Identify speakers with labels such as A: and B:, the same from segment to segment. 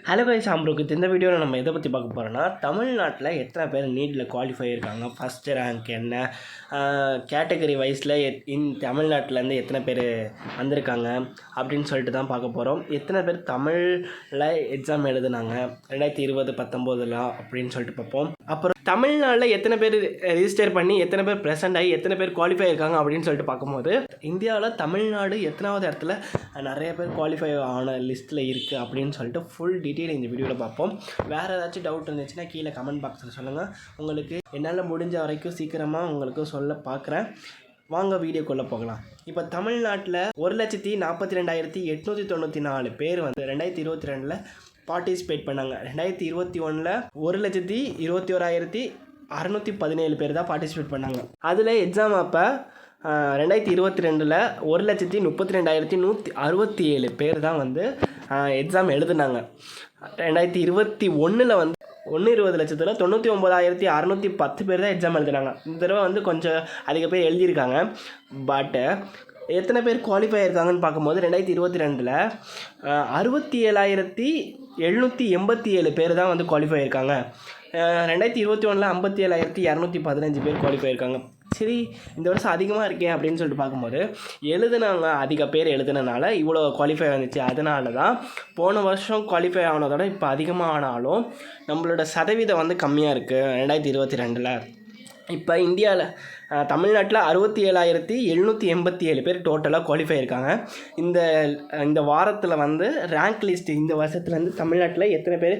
A: Hello guys, இந்த வீடியோவில் நம்ம எதை பற்றி பார்க்க போகிறோன்னா, தமிழ்நாட்டில் எத்தனை பேர் நீட்டில் குவாலிஃபை இருக்காங்க, ஃபஸ்ட்டு ரேங்க் என்ன, கேட்டகரி வைஸில் தமிழ்நாட்டிலேருந்து எத்தனை பேர் வந்திருக்காங்க அப்படின்னு சொல்லிட்டு தான் பார்க்க போகிறோம். எத்தனை பேர் தமிழில் எக்ஸாம் எழுதுனாங்க 2020-19 அப்படின்னு சொல்லிட்டு பார்ப்போம். அப்புறம் தமிழ்நாட்டில் எத்தனை பேர் ரிஜிஸ்டர் பண்ணி எத்தனை பேர் ப்ரெசென்ட் ஆகி எத்தனை பேர் குவாலிஃபை இருக்காங்க அப்படின்னு சொல்லிட்டு பார்க்கும்போது, இந்தியாவில் தமிழ்நாடு எத்தனாவது இடத்துல நிறைய பேர் குவாலிஃபை ஆன லிஸ்ட்டில் இருக்குது அப்படின்னு சொல்லிட்டு ஃபுல் டீட்டெயில் இந்த வீடியோவில் பார்ப்போம். வேறு ஏதாச்சும் டவுட் இருந்துச்சுன்னா கீழே கமெண்ட் பாக்ஸில் சொல்லுங்கள். உங்களுக்கு என்னால் முடிஞ்ச வரைக்கும் சீக்கிரமாக உங்களுக்கு சொல்ல பார்க்குறேன். வாங்க வீடியோக்குள்ளே போகலாம். இப்போ தமிழ்நாட்டில் 1,42,894 பேர் 2022 பார்ட்டிசிபேட் பண்ணாங்க. 2021 1,21,617 பேர் தான் பார்ட்டிசிபேட் பண்ணாங்க. அதில் எக்ஸாம் அப்போ 2022 1,32,167 பேர் தான் எக்ஸாம் எழுதுனாங்க. 2021 1,20,99,610 பேர் தான் எக்ஸாம் எழுதுனாங்க. இந்த தடவை கொஞ்சம் அதிக பேர் எழுதியிருக்காங்க. பட்டு எத்தனை பேர் குவாலிஃபை ஆயிருக்காங்கன்னு பார்க்கும்போது 2022 67,787 பேர் தான் குவாலிஃபை ஆயிருக்காங்க. 2021 57,215 பேர் குவாலிஃபை ஆயிருக்காங்க. சரி, இந்த வருஷம் அதிகமாக இருக்கேன் அப்படின்னு சொல்லிட்டு பார்க்கும்போது எழுதுனாங்க, அதிக பேர் எழுதுனால இவ்வளோ குவாலிஃபை வந்துச்சு. அதனால தான் போன வருஷம் குவாலிஃபை ஆனதோட இப்போ அதிகமாக ஆனாலும் நம்மளோட சதவீதம் கம்மியாக இருக்குது 2022. இப்போ இந்தியாவில் தமிழ்நாட்டில் 67,787 பேர் டோட்டலாக குவாலிஃபை இருக்காங்க. இந்த வாரத்தில் ரேங்க் லிஸ்ட்டு இந்த வருஷத்துலேருந்து தமிழ்நாட்டில் எத்தனை பேர்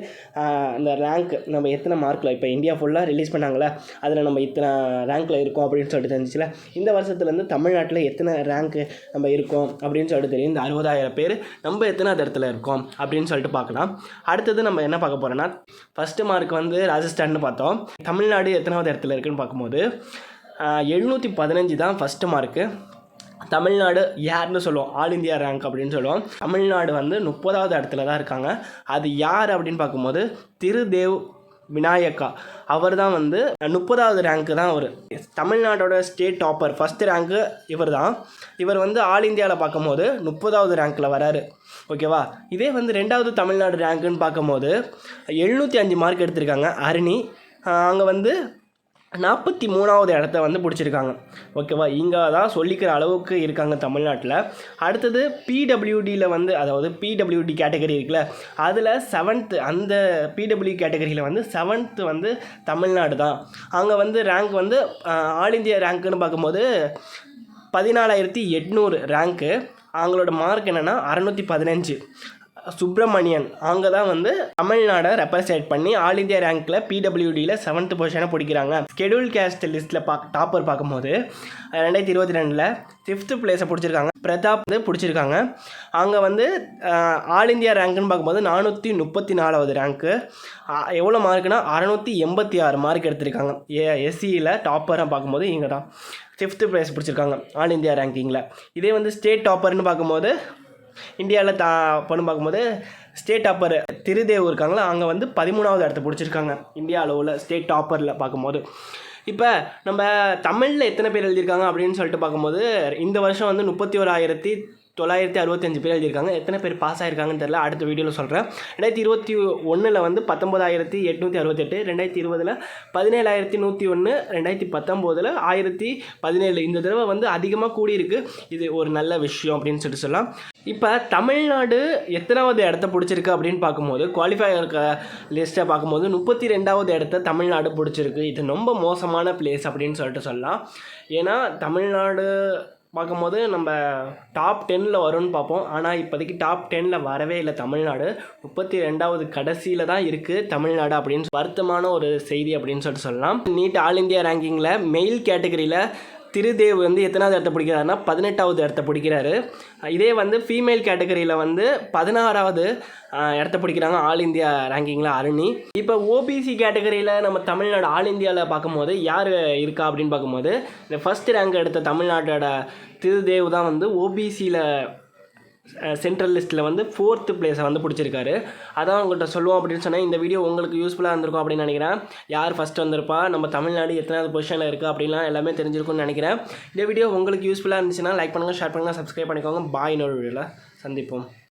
A: அந்த ரேங்க் நம்ம எத்தனை மார்க்கில் இப்போ இந்தியா ஃபுல்லாக ரிலீஸ் பண்ணாங்களே, அதில் நம்ம இத்தனை ரேங்க்கில் இருக்கோம் அப்படின்னு சொல்லிட்டு தெரிஞ்சிச்சுல. இந்த வருஷத்துலேருந்து தமிழ்நாட்டில் எத்தனை ரேங்க்கு நம்ம இருக்கோம் அப்படின்னு சொல்லிட்டு தெரியும். இந்த 60,000 பேர் நம்ம எத்தனாவது இடத்துல இருக்கோம் அப்படின்னு சொல்லிட்டு பார்க்கலாம். அடுத்தது நம்ம என்ன பார்க்க போகிறோன்னா, ஃபஸ்ட்டு மார்க் ராஜஸ்தான்னு பார்த்தோம். தமிழ்நாடு எத்தனாவது இடத்துல இருக்குதுன்னு பார்க்கும்போது 715 தான் ஃபஸ்ட்டு மார்க்கு. தமிழ்நாடு யாருன்னு சொல்லுவோம், ஆல் இந்தியா ரேங்க் அப்படின்னு சொல்லுவோம். தமிழ்நாடு 30வது இடத்துல தான் இருக்காங்க. அது யார் அப்படின்னு பார்க்கும்போது திருதேவ் விநாயக்கா, அவர் தான் 30வது ரேங்க்கு தான். அவர் தமிழ்நாடோட ஸ்டேட் டாப்பர், ஃபஸ்ட்டு ரேங்க்கு இவர் தான். இவர் ஆல் இந்தியாவில் பார்க்கும்போது 30வது ரேங்க்கில் வராரு. ஓகேவா? இதே ரெண்டாவது தமிழ்நாடு ரேங்க்குன்னு பார்க்கும்போது 705 மார்க் எடுத்திருக்காங்க அருணி. அங்கே 43வது இடத்த பிடிச்சிருக்காங்க. ஓகேவா? இங்கே தான் சொல்லிக்கிற அளவுக்கு இருக்காங்க தமிழ்நாட்டில். அடுத்தது பிடபிள்யூடியில் அதாவது பிடபிள்யூடி கேட்டகரி இருக்குல்ல, அதில் 7th, அந்த பிடபிள்யூ கேட்டகரியில் 7th தமிழ்நாடு தான். அங்கே ரேங்க் ஆல் இந்தியா ரேங்க்குன்னு பார்க்கும்போது 14,800 ரேங்க்கு. அவங்களோட மார்க் என்னென்னா 615. சுப்பிரமணியன் அங்கே தான் தமிழ்நாடை ரெப்ரசன்ட் பண்ணி ஆல் இந்தியா ரேங்க்கில் பிடபிள்யூடியில் 7th பொசிஷனை பிடிக்கிறாங்க. ஸ்கெடியூல் கேஸ்ட் லிஸ்ட்டில் டாப்பர் பார்க்கும்போது 2022 5th பிளேஸை பிடிச்சிருக்காங்க. பிரதாப் பிடிச்சிருக்காங்க. அங்கே ஆல் இந்தியா ரேங்க்குன்னு பார்க்கும்போது 434வது ரேங்க்கு. எவ்வளோ மார்க்குனா 686 மார்க் எடுத்திருக்காங்க. எஸ்சியில் டாப்பராக பார்க்கும்போது இங்கே தான் 5th பிளேஸ் பிடிச்சிருக்காங்க ஆல் இந்தியா ரேங்கிங்கில். இதே ஸ்டேட் டாப்பர்னு பார்க்கும்போது இந்தியாவில் பார்க்கும்போது ஸ்டேட் டாப்பர் திருதேவ் இருக்காங்களா, அங்கே 13வது இடத்த பிடிச்சிருக்காங்க இந்தியா அளவில் ஸ்டேட் டாப்பரில் பார்க்கும்போது. இப்போ நம்ம தமிழில் எத்தனை பேர் எழுதியிருக்காங்க அப்படின்னு சொல்லிட்டு பார்க்கும்போது இந்த வருஷம் 31,965 பேர் எழுதியிருக்காங்க. எத்தனை பேர் பாஸ் ஆகிருக்காங்கன்னு தெரியல, அடுத்த வீடியோவில் சொல்கிறேன். 2021 19,868, 2020 17,101, 2019 1,017. இந்த தடவை அதிகமாக கூடியிருக்கு. இது ஒரு நல்ல விஷயம் அப்படின்னு சொல்லிட்டு சொல்லலாம். இப்போ தமிழ்நாடு எத்தனாவது இடத்த பிடிச்சிருக்கு அப்படின்னு பார்க்கும்போது குவாலிஃபை இருக்க லிஸ்ட்டை பார்க்கும்போது 32வது இடத்த தமிழ்நாடு பிடிச்சிருக்கு. இது ரொம்ப மோசமான பிளேஸ் அப்படின்னு சொல்லிட்டு சொல்லலாம். ஏன்னா தமிழ்நாடு பார்க்கும்போது நம்ம டாப் 10ல் வரும்னு பார்ப்போம். ஆனால் இப்போதைக்கு டாப் 10ல் வரவே இல்லை. தமிழ்நாடு 32வது கடைசியில் தான் இருக்குது தமிழ்நாடு அப்படின்னு வருத்தமான ஒரு செய்தி அப்படின்னு சொல்லிட்டு சொல்லலாம். நீட் ஆல் இந்தியா ரேங்கிங்கில் மெயில் கேட்டகரியில் திருதேவ் எத்தனாவது இடத்த பிடிக்கிறாருன்னா 18வது இடத்த பிடிக்கிறாரு. இதே ஃபீமேல் கேட்டகரியில் 16வது இடத்த பிடிக்கிறாங்க ஆல் இந்தியா ரேங்கிங்கில் அருணி. இப்போ ஓபிசி கேட்டகரியில் நம்ம தமிழ்நாடு ஆல் இந்தியாவில் பார்க்கும்போது யார் இருக்கா அப்படின்னு பார்க்கும்போது இந்த ஃபஸ்ட் ரேங்க் எடுத்த தமிழ்நாட்டோட திருதேவ் தான் ஓபிசியில் சென்ட்ரல் லிஸ்ட்டில் 4th பிளேஸை பிடிச்சிருக்காரு. அதான் உங்கள்கிட்ட சொல்லுவோம் அப்படின்னு சொன்னால் இந்த வீடியோ உங்களுக்கு யூஸ்ஃபுல்லாக இருந்திருக்கும் அப்படின்னு நினைக்கிறேன். யார் ஃபஸ்ட் வந்திருப்பா, நம்ம தமிழ்நாடு எத்தனாவது பொசிஷனில் இருக்குது அப்படின்லாம் எல்லாமே தெரிஞ்சிருக்கும்னு நினைக்கிறேன். இந்த வீடியோ உங்களுக்கு யூஸ்ஃபுல்லாக இருந்துச்சுன்னா லைக் பண்ணுங்கள், ஷேர் பண்ணுங்கள், சப்ஸ்கிரைப் பண்ணிக்கோங்க. பாய், இன்னொரு வீடியோவில் சந்திப்போம்.